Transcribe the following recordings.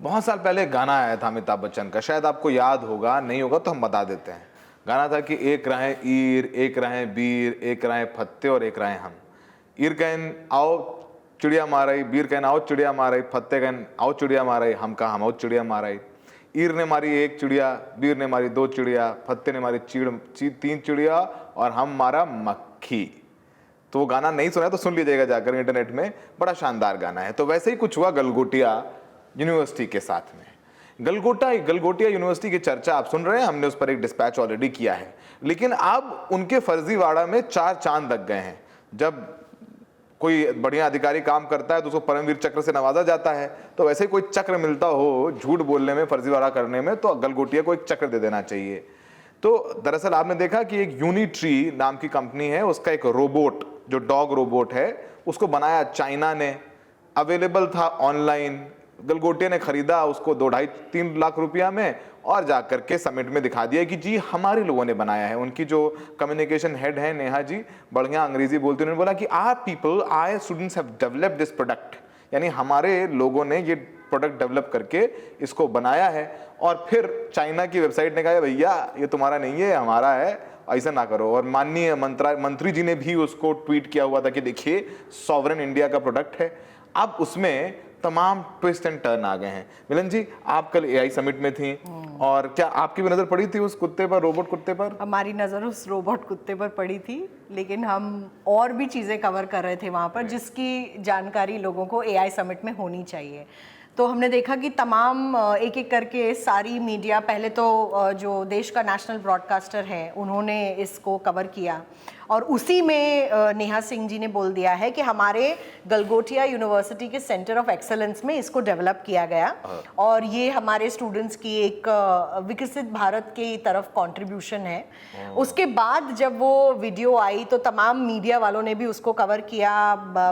बहुत साल पहले गाना आया था अमिताभ बच्चन का, शायद आपको याद होगा, नहीं होगा तो हम बता देते हैं। गाना था कि एक रहें ईर, एक रहें बीर, एक रहें फत्ते और एक रहें हम। ईर कहन आओ चिड़िया मारई, बीर कहन आओ चिड़िया मारई, फत्ते कहन आओ चिड़िया मारई, हम कहा हम आओ चिड़िया मारई। ईर ने मारी एक चिड़िया, बीर ने मारी दो चिड़िया, फत्ते ने मारी तीन चिड़िया और हम मारा मक्खी। तो वो गाना नहीं सुना है तो सुन लीजिएगा जाकर इंटरनेट में, बड़ा शानदार गाना है। तो वैसे ही कुछ हुआ गलगोटिया यूनिवर्सिटी के साथ में। गलगोटिया यूनिवर्सिटी की चर्चा आप सुन रहे हैं, हमने उस पर एक डिस्पैच ऑलरेडी किया है, लेकिन अब उनके फर्जीवाड़ा में 4 चांद लग गए हैं। जब कोई बढ़िया अधिकारी काम करता है तो उसको परमवीर चक्र से नवाजा जाता है, तो वैसे ही कोई चक्र मिलता हो झूठ बोलने में, फर्जीवाड़ा करने में, तो गलगोटिया को एक चक्र दे देना चाहिए। तो दरअसल आपने देखा कि एक यूनिट्री नाम की कंपनी है, उसका एक रोबोट जो डॉग रोबोट है उसको बनाया चाइना ने, अवेलेबल था ऑनलाइन। गलगोटिया ने खरीदा उसको 2-2.5-3 लाख रुपया में और जाकर के समिट में दिखा दिया कि जी हमारे लोगों ने बनाया है। उनकी जो कम्युनिकेशन हेड है नेहा जी, बढ़िया अंग्रेजी बोलते, उन्होंने बोला कि our students have developed this product, यानी हमारे लोगों ने ये प्रोडक्ट डेवलप करके इसको बनाया है। और फिर चाइना की वेबसाइट ने कहा भैया ये तुम्हारा नहीं है, हमारा है, ऐसा ना करो। और माननीय मंत्री जी ने भी उसको ट्वीट किया हुआ था कि देखिए सॉवरेन इंडिया का प्रोडक्ट है। अब उसमें तमाम ट्विस्ट एंड टर्न आ गए हैं। मिलन जी, आप कल एआई समिट में थी और क्या आपकी भी नजर पड़ी थी उस कुत्ते पर, रोबोट कुत्ते पर? हमारी नज़र उस रोबोट कुत्ते पर पड़ी थी, लेकिन हम और भी चीज़ें कवर कर रहे थे वहाँ पर जिसकी जानकारी लोगों को एआई समिट में होनी चाहिए। तो हमने देखा कि तमाम एक एक करके सारी मीडिया, पहले तो जो देश का नेशनल ब्रॉडकास्टर है उन्होंने इसको कवर किया और उसी में नेहा सिंह जी ने बोल दिया है कि हमारे गलगोटिया यूनिवर्सिटी के सेंटर ऑफ एक्सेलेंस में इसको डेवलप किया गया और ये हमारे स्टूडेंट्स की एक विकसित भारत की तरफ कंट्रीब्यूशन है। उसके बाद जब वो वीडियो आई तो तमाम मीडिया वालों ने भी उसको कवर किया।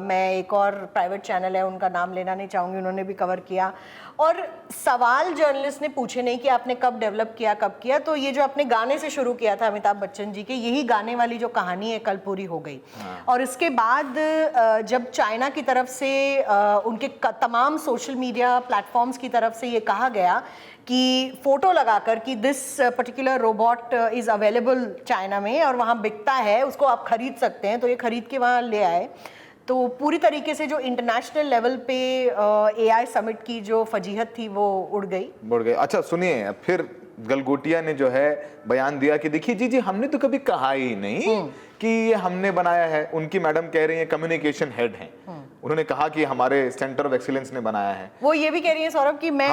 मैं एक और प्राइवेट चैनल है, उनका नाम लेना नहीं चाहूँगी, उन्होंने भी कवर किया। और सवाल जर्नलिस्ट ने पूछे नहीं कि आपने कब डेवलप किया, कब किया, तो ये जो आपने गाने से शुरू किया था अमिताभ बच्चन जी के, यही गाने वाली जो कहानी है कल पूरी हो गई। और इसके बाद जब चाइना की तरफ से उनके तमाम सोशल मीडिया प्लेटफॉर्म्स की तरफ से ये कहा गया कि फोटो लगाकर कि this particular robot is available China में और वहाँ बिकता है, उसको आप खरीद सकते हैं, तो ये खरीद के वहाँ ले आए। तो पूरी तरीके से जो इंटरनेशनल लेवल पे एआई समिट की जो फजीहत थी वो उड़ गई। अच्छा सुनिए, फिर गलगोटिया ने जो है बयान दिया कि देखिए जी हमने तो कभी कहा ही नहीं कि ये हमने बनाया है। उनकी मैडम कह रही है, कम्युनिकेशन हेड हैं, उन्होंने कहा कि हमारे सेंटर ऑफ एक्सीलेंस ने बनाया है। वो ये भी कह रही है सौरभ कि मैं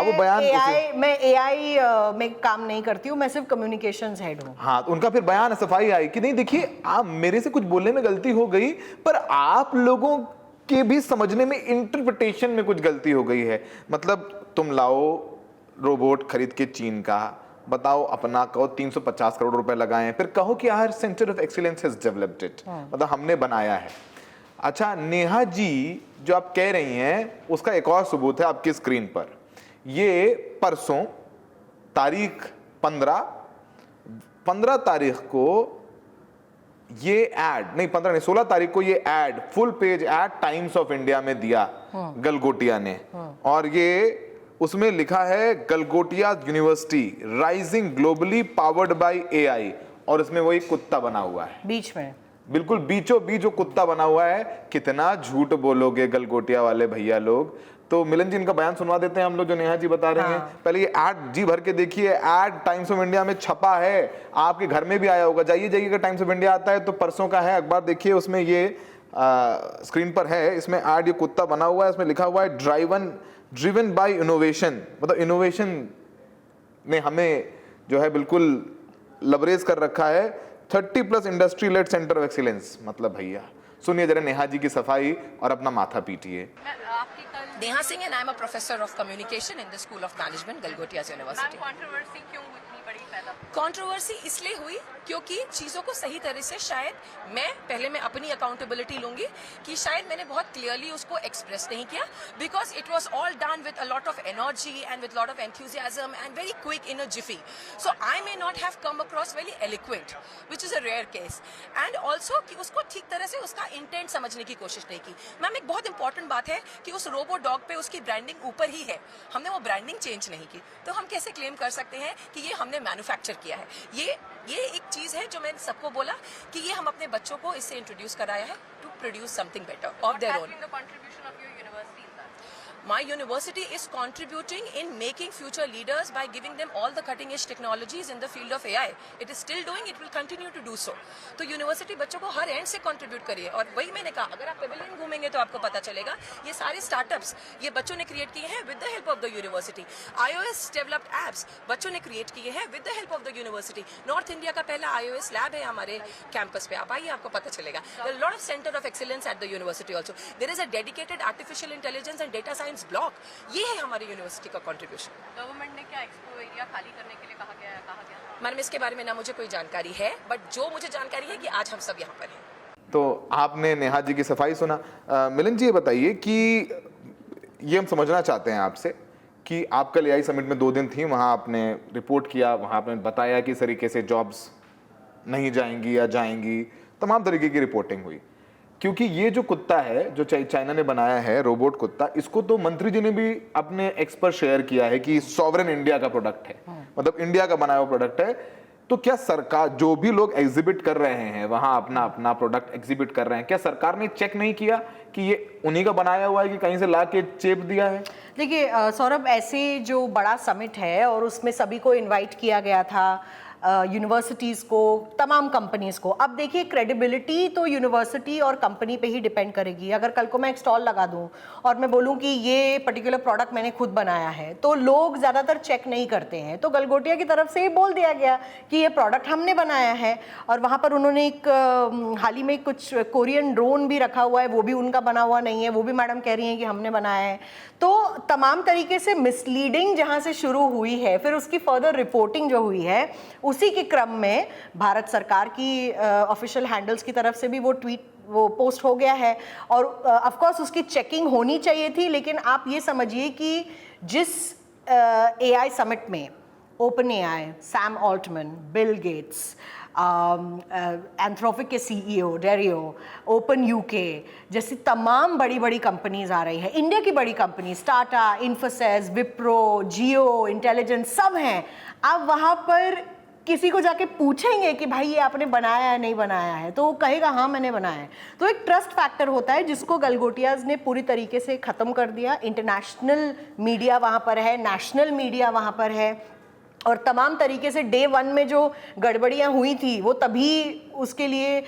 एआई में काम नहीं करती हूँ, मैं सिर्फ कम्युनिकेशंस हेड हूँ। हाँ, तो उनका फिर बयान सफाई आई कि नहीं देखिए आप मेरे से कुछ बोलने में गलती हो गई, पर आप लोगों के भी समझने में, इंटरप्रिटेशन में कुछ गलती हो गई है। मतलब तुम लाओ रोबोट खरीद के चीन का, बताओ अपना, कहो 350 करोड़ रुपए लगाए, फिर कहो कि our centre of excellence has developed it, मतलब हमने बनाया है। अच्छा नेहा जी, जो आप कह रही हैं उसका एक और सबूत है आपकी स्क्रीन पर। ये परसों तारीख 15 तारीख को ये एड, नहीं 15 नहीं 16 तारीख को ये ad, full page ad Times of India में दिया गलगोटिया ने। और ये उसमें लिखा है Galgotia university rising globally powered by AI, और इसमें वही कुत्ता बना हुआ है बीच में, बिल्कुल बीचों बीच जो कुत्ता बना हुआ है। कितना झूठ बोलोगे गलगोटिया वाले भैया लोग। तो मिलन जी इनका बयान सुनवा देते हैं हम लोग, जो नेहा जी बता रहे हैं। पहले ये एड जी भर के देखिए, एड टाइम्स ऑफ इंडिया में छपा है, आपके घर में भी आया होगा, जाइए टाइम्स ऑफ इंडिया आता है तो परसों का है अखबार, देखिए उसमें ये स्क्रीन पर है, इसमें एड ये कुत्ता बना हुआ है, इसमें लिखा हुआ है ड्रिवन बाय इनोवेशन, मतलब इनोवेशन ने हमें जो है बिल्कुल लबरेज कर रखा है। 30+ industry led centre of excellence, मतलब भैया सुनिए जरा नेहा जी की सफाई और अपना माथा पीटिए। Neha Singh and I am a professor of communication in the school of management Galgotia university. Controversy क्यों इतनी बड़ी पैदा? कंट्रोवर्सी इसलिए हुई क्योंकि चीज़ों को सही तरह से शायद मैं अपनी अकाउंटेबिलिटी लूंगी कि शायद मैंने बहुत क्लियरली उसको एक्सप्रेस नहीं किया, because it was all done with a lot of energy and with lot of enthusiasm and very quick in a jiffy, so I may not have come across very eloquent which is a rare case, and also कि उसको ठीक तरह से उसका intent समझने की कोशिश नहीं की। मैम एक बहुत इंपॉर्टेंट बात है कि उस रोबोट डॉग पे उसकी ब्रांडिंग ऊपर ही है, हमने वो ब्रांडिंग चेंज नहीं की, तो हम कैसे क्लेम कर सकते हैं कि ये हमने मैन्युफैक्चर किया है? ये एक चीज है जो मैंने सबको बोला कि ये हम अपने बच्चों को इससे इंट्रोड्यूस कराया है to produce something better of their own. My university is contributing in making future leaders by giving them all the cutting edge technologies in the field of AI. It is still doing, it will continue to do so. तो university बच्चों को her and से contribute करिए, और वही मैंने कहा, अगर आप पेविलियन घूमेंगे तो आपको पता चलेगा ये सारे स्टार्टअप्स ये बच्चों ने क्रिएट किए हैं with the help of the university. iOS developed apps बच्चों ने क्रिएट किए हैं with the help of the university. North India का पहला iOS लैब है हमारे कैंपस पे, आप आइए आपको पता चलेगा. Lot of centre of excellence at the university also. There is a dedicated artificial intelligence and data science block. ये है हमारी यूनिवर्सिटी का कंट्रीब्यूशन. गवर्नमेंट ने क्या एक्सपो एरिया खाली करने के लिए कहा गया है? मैडम इसके बारे में ना मुझे कोई जानकारी है, बट जो मुझे जानकारी है कि आज हम सब यहाँ पर हैं. तो आपने नेहा जी की सफाई सुना. मिलन जी, ये बताइए कि ये हम समझना चाहते हैं आपसे कि आप कल एआई समिट में 2 दिन थी, वहाँ आपने रिपोर्ट किया, वहाँ आपने बताया कि इस तरीके से जॉब्स नहीं जाएंगी या जाएंगी, तमाम तरीके की रिपोर्टिंग हुई. क्योंकि ये जो कुत्ता है जो चाइना ने बनाया है, रोबोट कुत्ता, इसको तो मंत्री जी ने भी अपने एक्स पर शेयर किया है कि सॉवरेन इंडिया का प्रोडक्ट है, मतलब इंडिया का बनाया हुआ प्रोडक्ट है. तो क्या सरकार, जो भी लोग एग्जिबिट कर रहे हैं वहां अपना अपना प्रोडक्ट एग्जिबिट कर रहे हैं, क्या सरकार ने चेक नहीं किया कि ये उन्हीं का बनाया हुआ है कि कहीं से ला के चेप दिया है? देखिए सौरभ, ऐसे जो बड़ा समिट है और उसमें सभी को इनवाइट किया गया था, यूनिवर्सिटीज़ को, तमाम कंपनीज़ को. अब देखिए, क्रेडिबिलिटी तो यूनिवर्सिटी और कंपनी पे ही डिपेंड करेगी. अगर कल को मैं एक स्टॉल लगा दूं और मैं बोलूं कि ये पर्टिकुलर प्रोडक्ट मैंने खुद बनाया है, तो लोग ज़्यादातर चेक नहीं करते हैं. तो गलगोटिया की तरफ से ही बोल दिया गया कि ये प्रोडक्ट हमने बनाया है, और वहाँ पर उन्होंने एक हाल ही में कुछ कोरियन ड्रोन भी रखा हुआ है, वो भी उनका बना हुआ नहीं है, वो भी मैडम कह रही हैं कि हमने बनाया है. तो तमाम तरीके से मिसलीडिंग जहाँ से शुरू हुई है, फिर उसकी फर्दर रिपोर्टिंग जो हुई है, उसी के क्रम में भारत सरकार की ऑफिशियल हैंडल्स की तरफ से भी वो पोस्ट हो गया है. और ऑफ कोर्स उसकी चेकिंग होनी चाहिए थी. लेकिन आप ये समझिए कि जिस एआई समिट में open AI, Sam Altman, Bill Gates, Anthropic के सीईओ डेरियो, ओपन यूके जैसी तमाम बड़ी बड़ी कंपनीज आ रही है, इंडिया की बड़ी कंपनीज, टाटा, इन्फोसिस, विप्रो, जियो, इंटेलिजेंस, सब हैं. आप वहाँ पर किसी को जाके पूछेंगे कि भाई ये आपने बनाया है नहीं बनाया है, तो वो कहेगा हाँ मैंने बनाया है. तो एक ट्रस्ट फैक्टर होता है जिसको गलगोटियाज ने पूरी तरीके से ख़त्म कर दिया. इंटरनेशनल मीडिया वहाँ पर है, नेशनल मीडिया वहाँ पर है, और तमाम तरीके से डे 1 में जो गड़बड़ियाँ हुई थी वो तभी उसके लिए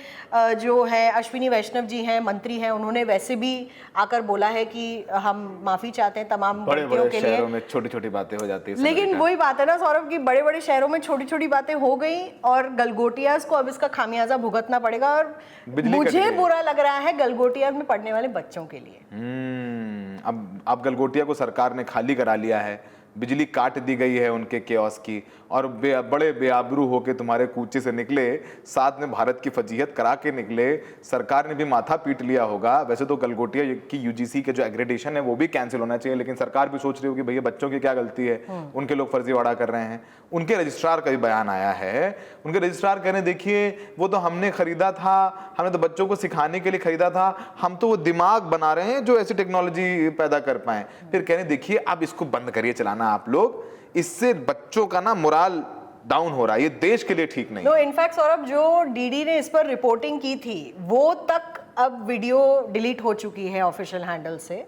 जो है अश्विनी वैष्णव जी हैं, मंत्री हैं, उन्होंने वैसे भी आकर बोला है कि हम माफ़ी चाहते हैं तमाम गलतियों के लिए. शहरों में छोटी छोटी बातें हो जाती है, लेकिन वही बात है ना सौरभ की, बड़े बड़े शहरों में छोटी छोटी बातें हो गई और गलगोटियाज को अब इसका खामियाजा भुगतना पड़ेगा. और मुझे बुरा लग रहा है गलगोटियाज में पढ़ने वाले बच्चों के लिए. अब गलगोटिया को सरकार ने खाली करा लिया है, बिजली काट दी गई है उनके कियोस्क की, और बड़े बेआबरू होके तुम्हारे कूचे से निकले, साथ में भारत की फजीहत करा के निकले. सरकार ने भी माथा पीट लिया होगा. वैसे तो गलगोटिया की यूजीसी के जो एग्रेडेशन है वो भी कैंसिल होना चाहिए, लेकिन सरकार भी सोच रही होगी भैया बच्चों की क्या गलती है, उनके लोग फर्जीवाड़ा कर रहे हैं. उनके रजिस्ट्रार का भी बयान आया है. उनके रजिस्ट्रार कह रहे हैं देखिए वो तो हमने खरीदा था, हमने तो बच्चों को सिखाने के लिए खरीदा था, हम तो वो दिमाग बना रहे हैं जो ऐसी टेक्नोलॉजी पैदा कर पाए. फिर कह रहे हैं देखिए अब इसको बंद करिए चलाना आप लोग, इससे बच्चों का ना मोराल डाउन हो रहा है, ये देश के लिए ठीक नहीं. नो, इनफैक्ट सौरभ, जो डीडी ने इस पर रिपोर्टिंग की थी वो तक अब वीडियो डिलीट हो चुकी है ऑफिशियल हैंडल से.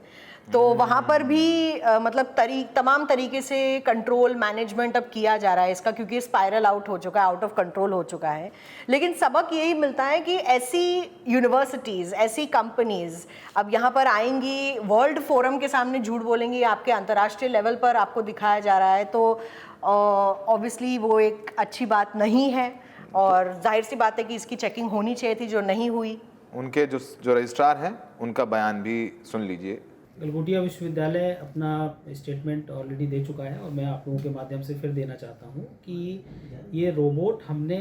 तो वहाँ पर भी मतलब तमाम तरीके से कंट्रोल मैनेजमेंट अब किया जा रहा है इसका, क्योंकि स्पाइरल आउट हो चुका है, आउट ऑफ कंट्रोल हो चुका है. लेकिन सबक यही मिलता है कि ऐसी यूनिवर्सिटीज़, ऐसी कंपनीज अब यहाँ पर आएंगी, वर्ल्ड फोरम के सामने झूठ बोलेंगी, आपके अंतर्राष्ट्रीय लेवल पर आपको दिखाया जा रहा है, तो ऑब्वियसली वो एक अच्छी बात नहीं है. और जाहिर सी बात है कि इसकी चेकिंग होनी चाहिए थी, जो नहीं हुई. उनके जो रजिस्ट्रार हैं उनका बयान भी सुन लीजिए. गलगोटिया विश्वविद्यालय अपना स्टेटमेंट ऑलरेडी दे चुका है, और मैं आप लोगों के माध्यम से फिर देना चाहता हूँ कि ये रोबोट हमने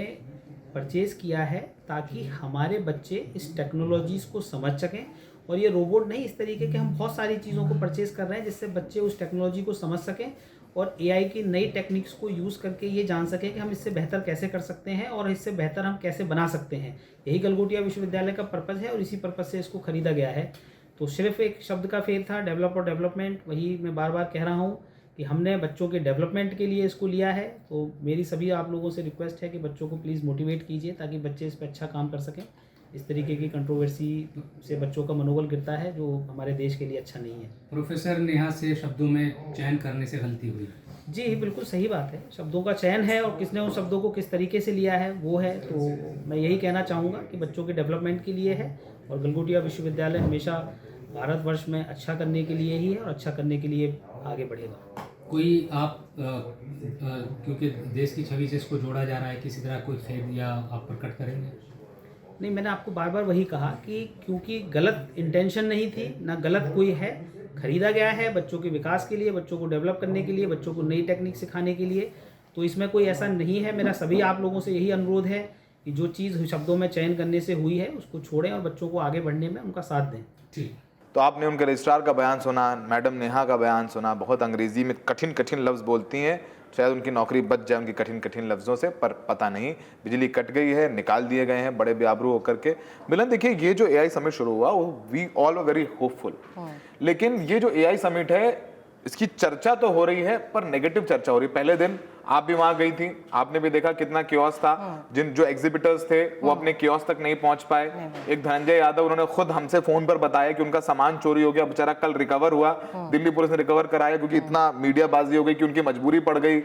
परचेज़ किया है ताकि हमारे बच्चे इस टेक्नोलॉजीज़ को समझ सकें. और ये रोबोट नहीं, इस तरीके के हम बहुत सारी चीज़ों को परचेज़ कर रहे हैं जिससे बच्चे उस टेक्नोलॉजी को समझ सकें और एआई की नई टेक्निक्स को यूज़ करके ये जान सकें कि हम इससे बेहतर कैसे कर सकते हैं और इससे बेहतर हम कैसे बना सकते हैं. यही गलगोटिया विश्वविद्यालय का पर्पज़ है और इसी पर्पज़ से इसको ख़रीदा गया है. तो सिर्फ एक शब्द का फेर था, डेवलप और डेवलपमेंट। वही मैं बार बार कह रहा हूँ कि हमने बच्चों के डेवलपमेंट के लिए इसको लिया है। तो मेरी सभी आप लोगों से रिक्वेस्ट है कि बच्चों को प्लीज़ मोटिवेट कीजिए ताकि बच्चे इस पर अच्छा काम कर सकें। इस तरीके की कंट्रोवर्सी से बच्चों का मनोबल गिरता है, जो हमारे देश के लिए अच्छा नहीं है। प्रोफेसर नेहा से शब्दों में चयन करने से गलती हुई। जी बिल्कुल सही बात है, शब्दों का चयन है और किसने उन शब्दों को किस तरीके से लिया है वो है। तो मैं यही कहना चाहूँगा कि बच्चों के डेवलपमेंट के लिए है और गलगोटिया विश्वविद्यालय हमेशा भारतवर्ष में अच्छा करने के लिए ही है और अच्छा करने के लिए आगे बढ़ेगा। कोई आप क्योंकि देश की छवि से इसको जोड़ा जा रहा है, किसी तरह कोई खेद या आप प्रकट करेंगे? नहीं, मैंने आपको बार बार वही कहा कि क्योंकि गलत इंटेंशन नहीं थी, ना गलत कोई है, खरीदा गया है बच्चों के विकास के लिए, बच्चों को डेवलप करने के लिए, बच्चों को नई टेक्निक सिखाने के लिए। तो इसमें कोई ऐसा नहीं है। मेरा सभी आप लोगों से यही अनुरोध है कि जो चीज़ शब्दों में चयन करने से हुई है उसको छोड़ें और बच्चों को आगे बढ़ने में उनका साथ दें। ठीक। तो आपने उनके रजिस्ट्रार का बयान सुना, मैडम नेहा का बयान सुना, बहुत अंग्रेजी में कठिन कठिन लफ्ज़ बोलती हैं, शायद उनकी नौकरी बच जाए उनकी कठिन कठिन लफ्ज़ों से, पर पता नहीं। बिजली कट गई है, निकाल दिए गए हैं बड़े बेआबरू होकर के। मिलन देखिए, ये जो एआई समिट शुरू हुआ वो we all were very hopeful, लेकिन ये जो एआई समिट है इसकी चर्चा तो हो रही है पर नेगेटिव चर्चा हो रही है। पहले दिन आप भी वहां गई थी, आपने भी देखा कितना कियोस्क था, जिन जो एग्जिबिटर्स थे वो अपने कियोस्क तक नहीं पहुंच पाए। एक धनंजय यादव, उन्होंने खुद हमसे फोन पर बताया कि उनका सामान चोरी हो गया, बेचारा कल रिकवर हुआ, दिल्ली पुलिस ने रिकवर कराया क्योंकि इतना मीडियाबाजी हो गई कि उनकी मजबूरी पड़ गई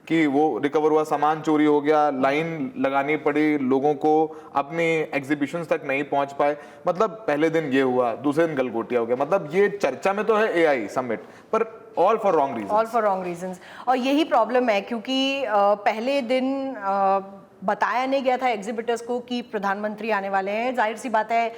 कि वो रिकवर हुआ, सामान चोरी हो गया, लाइन लगानी पड़ी लोगों को, अपनी एग्जीबिशंस तक नहीं पहुंच पाए। मतलब पहले दिन ये हुआ, दूसरे दिन गलगोटिया हो गया। मतलब ये चर्चा में तो है एआई समिट, पर all for wrong reasons. All for wrong reasons. और यही प्रॉब्लम है क्योंकि पहले दिन बताया नहीं गया था एग्जिबिटर्स को कि प्रधानमंत्री आने वाले हैं। जाहिर सी बात है,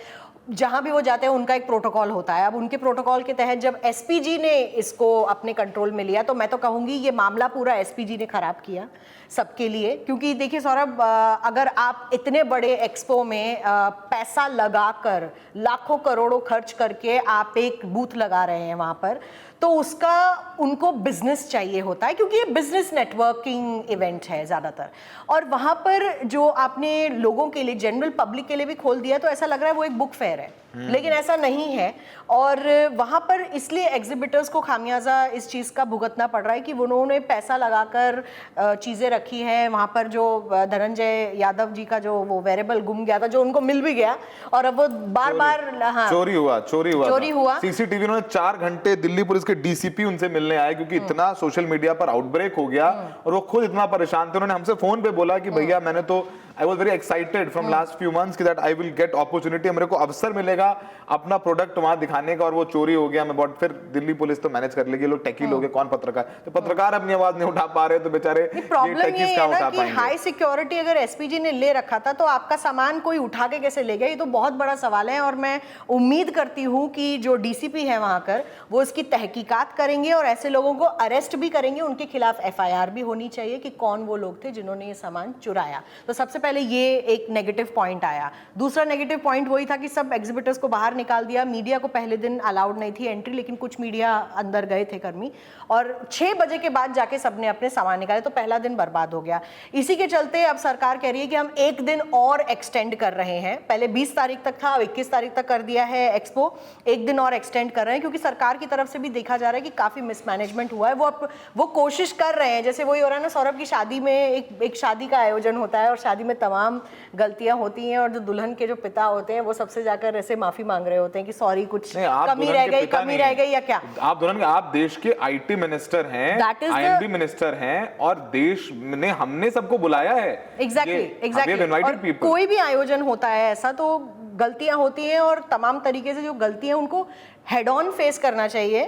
जहाँ भी वो जाते हैं उनका एक प्रोटोकॉल होता है। अब उनके प्रोटोकॉल के तहत जब एसपीजी ने इसको अपने कंट्रोल में लिया, तो मैं तो कहूँगी ये मामला पूरा एसपीजी ने खराब किया सबके लिए। क्योंकि देखिए सौरभ, अगर आप इतने बड़े एक्सपो में पैसा लगाकर, लाखों करोड़ों खर्च करके आप एक बूथ लगा रहे हैं वहाँ पर, तो उसका उनको बिजनेस चाहिए होता है, क्योंकि ये बिजनेस नेटवर्किंग इवेंट है ज़्यादातर। और वहाँ पर जो आपने लोगों के लिए, जनरल पब्लिक के लिए भी खोल दिया, तो ऐसा लग रहा है वो एक बुक फेयर है, लेकिन ऐसा नहीं है। और वहाँ पर इसलिए एग्जिबिटर्स को खामियाजा इस चीज़ का भुगतना पड़ रहा है कि उन्होंने पैसा लगाकर चीज़ें रखी हैं। वहाँ पर जो धनंजय यादव जी का जो वो वेरिएबल गुम गया था, जो उनको मिल भी गया, और अब वो बार बार चोरी हुआ। सीसीटीवी, उन्होंने 4 घंटे दिल्ली पुलिस के डीसीपी उनसे मिलने आए क्योंकि इतना सोशल मीडिया पर आउटब्रेक हो गया और वो खुद इतना परेशान थे। उन्होंने हमसे फोन पे बोला कि भैया मैंने तो I was very excited from last few months कि that I will get opportunity, मेरे को अवसर मिलेगा अपना प्रोडक्ट वहां दिखाने का, और वो चोरी हो गया। मैं बहुत, फिर दिल्ली पुलिस तो मैनेज कर लेगी, लोग टेकी लोग हैं, कौन पत्रकार, तो पत्रकार अपनी आवाज नहीं उठा पा रहे, तो बेचारे प्रॉब्लम ये है ना कि हाई सिक्योरिटी अगर एसपीजी ने ले रखा था तो आपका सामान कोई उठा के कैसे ले गया, ये तो बहुत बड़ा सवाल है। और मैं उम्मीद करती हूँ कि जो डीसीपी है वहां कर, वो इसकी तहकीकात करेंगे और ऐसे लोगों को अरेस्ट भी करेंगे, उनके खिलाफ एफआईआर भी होनी चाहिए कि कौन वो लोग थे जिन्होंने ये सामान चुराया। तो सबसे पहले ये एक नेगेटिव पॉइंट आया। दूसरा नेगेटिव पॉइंट वही था कि सब एग्जिबिटर्स को बाहर निकाल दिया। मीडिया को पहले दिन अलाउड नहीं थी एंट्री, लेकिन कुछ मीडिया अंदर गए थे कर्मी, और 6 बजे के बाद जाके सबने अपने सामान निकाले, तो पहला दिन बर्बाद हो गया। इसी के चलते अब सरकार कह रही है कि हम 1 दिन और एक्सटेंड कर रहे हैं। पहले 20 तारीख तक था, अब 21 तारीख तक कर दिया है एक्सपो। 1 दिन और एक्सटेंड कर रहे हैं क्योंकि सरकार की तरफ से भी देखा जा रहा है कि काफी मिसमैनेजमेंट हुआ है। वो कोशिश कर रहे हैं, जैसे वही हो रहा है ना सौरभ की शादी में एक शादी का आयोजन होता है और शादी में तमाम गलतियां होती हैं, और जो दुल्हन के जो पिता होते हैं वो सबसे जाकर ऐसे माफी मांग रहे होते हैं कि सॉरी कुछ कमी रह गई या क्या। आप दुल्हन के, आप देश के आईटी मिनिस्टर हैं, आईएनबी मिनिस्टर हैं, और देश ने, हमने सबको बुलाया है। एग्जैक्टली। कोई भी आयोजन होता है ऐसा तो गलतियां होती हैं, और तमाम तरीके से जो गलतियां उनको हेड ऑन फेस करना चाहिए।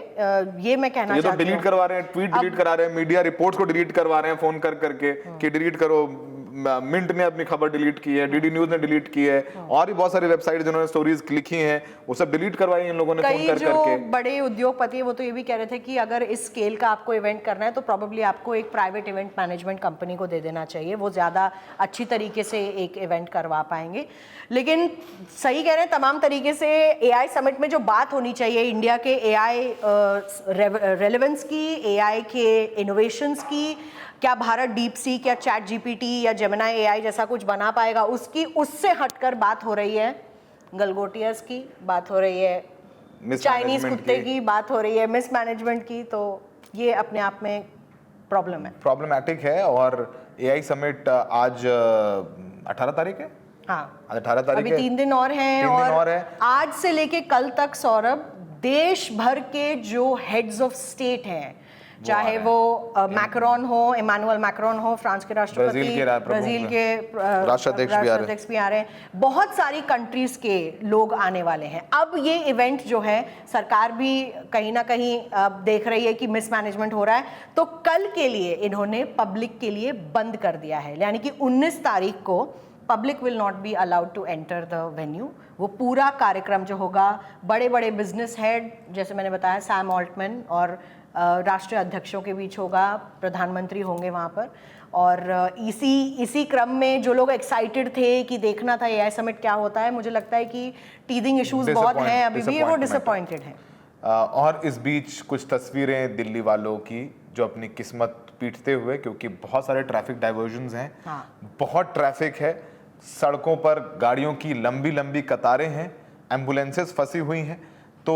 ये मैं कहना चाहती हूं। डिलीट करवा रहे हैं, ट्वीट डिलीट करा रहे हैं, मीडिया रिपोर्ट्स को डिलीट करवा रहे हैं फोन कर करके कि डिलीट करो। मिंट ने अपनी खबर डिलीट की है, डीडी न्यूज ने डिलीट की है, और भी बहुत सारी वेबसाइट जिन्होंने स्टोरीज लिखी हैं वो सब डिलीट करवाई इन लोगों ने फोन कर करके। बड़े उद्योगपति वो तो ये भी कह रहे थे कि अगर इस स्केल का आपको इवेंट करना है तो प्रोबेबली आपको एक प्राइवेट इवेंट मैनेजमेंट कंपनी को दे देना चाहिए, वो ज़्यादा अच्छी तरीके से एक इवेंट करवा पाएंगे। लेकिन सही कह रहे हैं, तमाम तरीके से एआई समिट में जो बात होनी चाहिए इंडिया के एआई रेलेवेंस की, एआई के इनोवेशंस की, क्या भारत डीप सी, क्या चैट जीपीटी या जेमिनी एआई जैसा कुछ बना पाएगा, उसकी, उससे हटकर बात हो रही है गलगोटियास की, बात हो रही है चाइनीज mismanagement कुत्ते की बात हो रही है, मिसमैनेजमेंट की, तो ये अपने आप में प्रॉब्लम है, प्रॉब्लमैटिक है। और एआई समिट आज 18 तारीख है। हाँ आज 18 तारीख अभी है। 3 दिन और हैं। 3 दिन और है। आज से लेके कल तक सौरभ देश भर के जो हेड्स ऑफ स्टेट हैं, चाहे वो मैक्रोन हो, इमानुअल मैक्रोन हो, फ्रांस के राष्ट्रपति, ब्राजील के राष्ट्राध्यक्ष भी आ रहे हैं, बहुत सारी कंट्रीज के लोग आने वाले हैं। अब ये इवेंट जो है सरकार भी कहीं ना कहीं देख रही है कि मिसमैनेजमेंट हो रहा है, तो कल के लिए इन्होंने पब्लिक के लिए बंद कर दिया है, यानी कि 19 तारीख को public will not be allowed to enter the venue. वो पूरा कार्यक्रम जो होगा, बड़े बड़े बिजनेस हेड जैसे मैंने बताया सैम ऑल्टमैन और राष्ट्रीय अध्यक्षों के बीच होगा, प्रधानमंत्री होंगे वहाँ पर। और इसी क्रम में जो लोग एक्साइटेड थे कि देखना था एआई समिट क्या होता है, मुझे लगता है कि टीदिंग इश्यूज बहुत हैं अभी भी, वो डिसअपॉइंटेड हैं। और इस बीच कुछ तस्वीरें दिल्ली वालों की जो अपनी किस्मत पीटते हुए, क्योंकि बहुत सारे ट्रैफिक डाइवर्जन्स हैं, बहुत ट्रैफिक है, सड़कों पर गाड़ियों की लंबी लंबी कतारें हैं, एम्बुलेंसेस फंसी हुई हैं। तो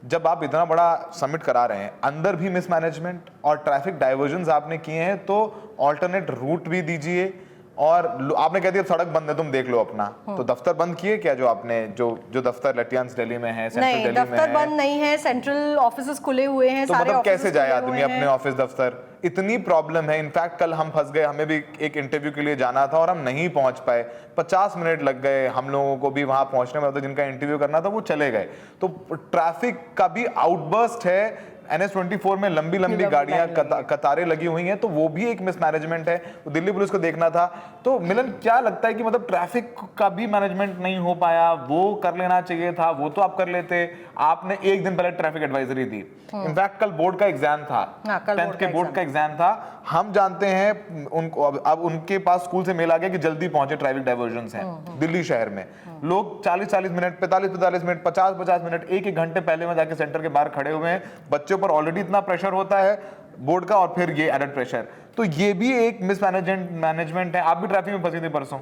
जब आप इतना बड़ा समिट करा रहे हैं, अंदर भी मिसमैनेजमेंट और ट्रैफिक डाइवर्जन्स आपने किए हैं, तो ऑल्टरनेट रूट भी दीजिए। और आपने कह दिया सड़क बंद है, तुम देख लो अपना, तो दफ्तर बंद किए क्या? जो आपने जो दफ्तर लटियांस दिल्ली में है, सेंट्रल नहीं, दिल्ली में दफ्तर बंद नहीं है, सेंट्रल ऑफिसेज खुले हुए हैं, तो सारे मतलब कैसे ऑफिसेज जाए खुले आदमी हुए अपने हैं। ऑफिस दफ्तर? इतनी प्रॉब्लम है। इनफैक्ट कल हम फंस गए, हमें भी एक इंटरव्यू के लिए जाना था और हम नहीं पहुंच पाए, 50 मिनट लग गए हम लोगों को भी वहां पहुंचने में, तो जिनका इंटरव्यू करना था वो चले गए। तो ट्रैफिक का भी आउटबर्स्ट है, NH24 में लंबी लंबी गाड़ियां कतारें लगी हुई हैं, तो वो भी एक मिसमैनेजमेंट है, तो दिल्ली पुलिस को देखना था। तो मिलन क्या लगता है कि मतलब ट्रैफिक का भी मैनेजमेंट नहीं हो पाया, वो कर लेना चाहिए था, वो तो आप कर लेते। आपने एक दिन पहले ट्रैफिक एडवाइजरी दी। इनफैक्ट कल बोर्ड का एग्जाम था, 10th के बोर्ड का एग्जाम था। हम जानते हैं उनको, अब उनके पास स्कूल से मेल आ गया कि जल्दी पहुंचे, ट्रैफिक डाइवर्जन्स हैं दिल्ली शहर में। लोग 40-40 मिनट, 45-45 मिनट, 50-50 मिनट, एक घंटे पहले में जाके सेंटर के बाहर खड़े हुए हैं। बच्चों पर ऑलरेडी इतना प्रेशर होता है बोर्ड का, और फिर ये एडेड प्रेशर, तो ये भी एक मैनेजमेंट है। आप भी ट्रैफिक में फंसी थी परसों,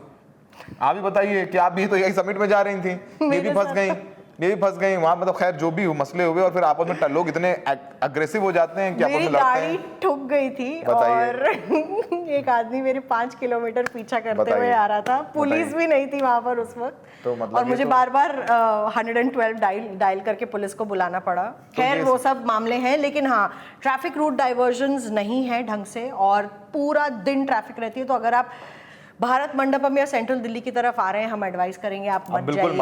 आप भी बताइए कि आप भी तो यही समिट में जा रही थी, ये भी फंस गई वहां। मतलब खैर जो भी मसले हुए, और फिर आपस में लोग इतने अग्रेसिव हो जाते हैं कि आपस में लड़ते हैं। मेरी गाड़ी ठुक गई थी और एक आदमी मेरे 5 किलोमीटर पीछा करते हुए आ रहा था, पुलिस भी नहीं थी वहां पर उस वक्त, तो मतलब और मुझे बार बार 112 डायल करके पुलिस को बुलाना पड़ा। खैर वो सब मामले हैं, लेकिन हाँ, ट्रैफिक रूट डाइवर्जन्स नहीं है ढंग से, और पूरा दिन ट्रैफिक रहती है। तो अगर आप भारत मंडपम या सेंट्रल दिल्ली की तरफ आ रहे हैं, हम एडवाइस करेंगे आप मत बिल्कुल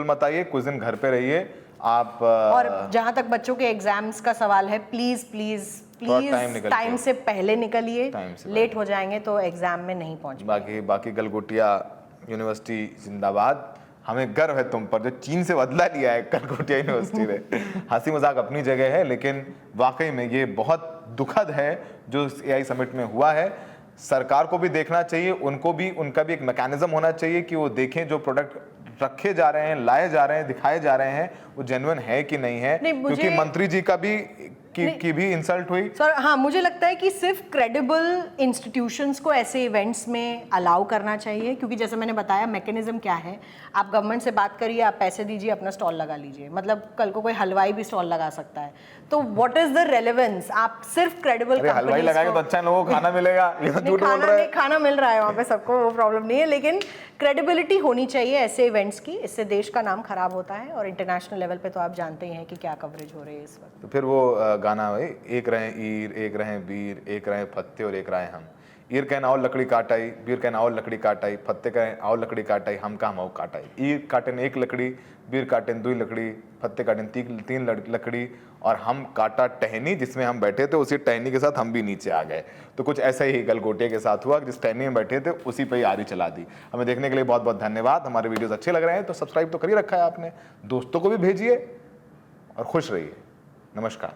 मत आइए, कुछ दिन घर पे रहिए आप। और जहां तक बच्चों के एग्जाम्स का सवाल है, प्लीज टाइम से पहले निकलिए, लेट हो जाएंगे तो एग्जाम में नहीं पहुंच। बाकी गलगोटिया यूनिवर्सिटी जिंदाबाद, हमें गर्व है तुम पर, जो चीन से बदला लिया है गलगोटिया यूनिवर्सिटी ने। हंसी मजाक अपनी जगह है, लेकिन वाकई में ये बहुत दुखद है जो एआई समिट में हुआ है। सरकार को भी देखना चाहिए, उनका भी एक मैकेनिज्म होना चाहिए कि वो देखें जो प्रोडक्ट रखे जा रहे हैं, लाए जा रहे हैं, दिखाए जा रहे हैं, वो जेन्युइन है कि नहीं है। क्योंकि मंत्री जी का भी की भी इंसल्ट हुई सर। हाँ, मुझे लगता है कि सिर्फ क्रेडिबल इंस्टीट्यूशंस को ऐसे इवेंट्स में अलाउ करना चाहिए, क्योंकि जैसे मैंने बताया मैकेनिज्म क्या है। आप गवर्नमेंट से बात करिए, आप पैसे दीजिए, अपना स्टॉल लगा लीजिए, मतलब कल को कोई हलवाई भी स्टॉल लगा सकता है। तो व्हाट इज द रेलेवेंस? आप सिर्फ क्रेडिबल हलवाई लगाएंगे तो अच्छा लोगों को खाना मिलेगा, खाना मिल रहा है वहाँ पे सबको, वो प्रॉब्लम नहीं है, लेकिन क्रेडिबिलिटी होनी चाहिए ऐसे इवेंट्स की। इससे देश का नाम खराब होता है, और इंटरनेशनल लेवल पे तो आप जानते ही हैं कि क्या कवरेज हो रही है इस वक्त। तो फिर वो गाना भाई, एक रहे ईर, एक रहे बीर, एक रहे फत्ते और एक रहे हम। ईर कहना और लकड़ी काटाई, बीर कहना और लकड़ी काटाई, फत्ते कहें और लकड़ी काटाई, हम का मऊ काटाई। ईर काटेन एक लकड़ी, बीर काटेन 2 लकड़ी, फत्ते काटेन 3 लकड़ी, और हम काटा टहनी जिसमें हम बैठे थे, उसी टहनी के साथ हम भी नीचे आ गए। तो कुछ ऐसा ही गलगोटिया के साथ हुआ, जिस टहनी में बैठे थे उसी पे ही आरी चला दी। हमें देखने के लिए बहुत बहुत धन्यवाद। हमारे वीडियोस अच्छे लग रहे हैं तो सब्सक्राइब तो कर ही रखा है आपने, दोस्तों को भी भेजिए और खुश रहिए। नमस्कार।